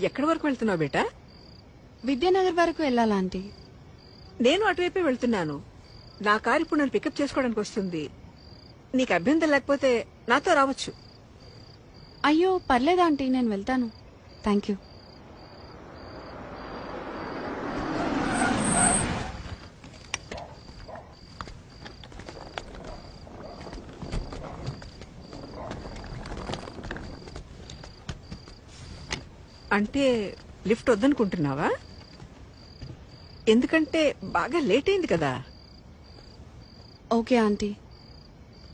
ఎక్కడి వరకు వెళ్తున్నావు బేటా? విద్యానగర్ వరకు వెళ్ళాలా ఆంటీ? నేను అటువైపే వెళ్తున్నాను. నా కారు ఇప్పుడు నన్ను పికప్ చేసుకోవడానికి వస్తుంది. నీకు అభ్యంతరం లేకపోతే నాతో రావచ్చు. అయ్యో పర్లేదు ఆంటీ, నేను వెళ్తాను. Thank you. అంటే లిఫ్ట్ వద్దనుకుంటున్నావా? ఎందుకంటే బాగా లేట్ అయింది కదా. ఓకే ఆంటీ,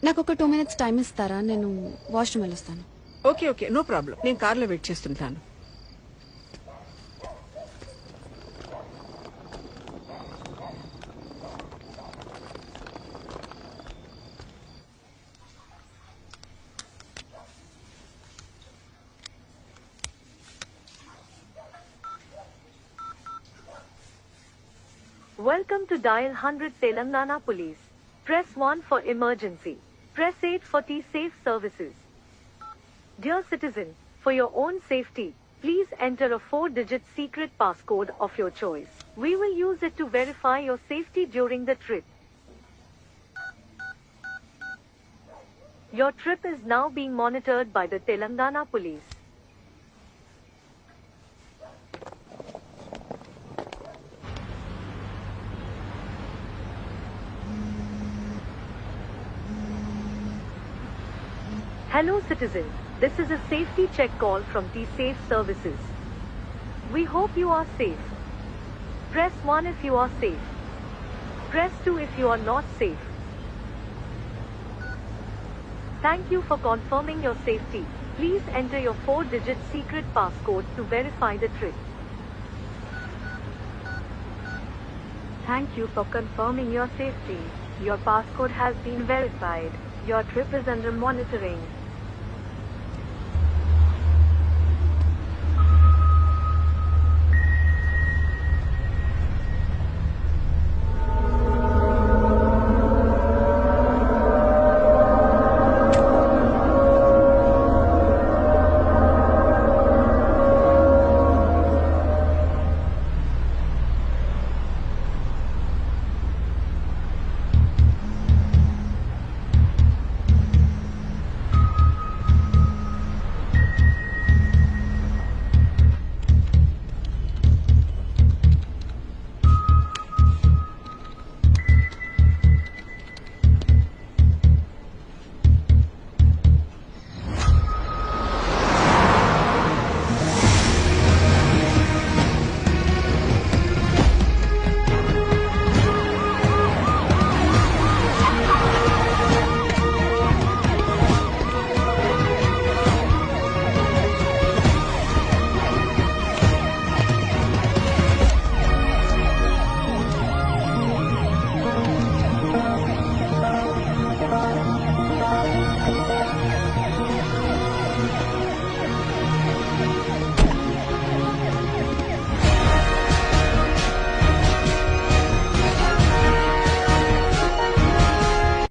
నాకు ఒక 2 minutes టైం ఇస్తారా? నేను వాష్రూమ్ వెళ్ళొస్తాను. Okay okay, no problem. నేను కార్లో వెయిట్ చేస్తుంటాను. Welcome to Dial 100 Telangana Police. Press 1 for emergency. Press 8 for T-Safe services. Dear citizen, for your own safety, please enter a 4-digit secret passcode of your choice. We will use it to verify your safety during the trip. Your trip is now being monitored by the Telangana Police. Hello citizen, this is a safety check call from T-Safe services. We hope you are safe. Press 1 if you are safe. Press 2 if you are not safe. Thank you for confirming your safety. Please enter your 4-digit secret passcode to verify the trip. Thank you for confirming your safety. Your passcode has been verified. Your trip is under monitoring.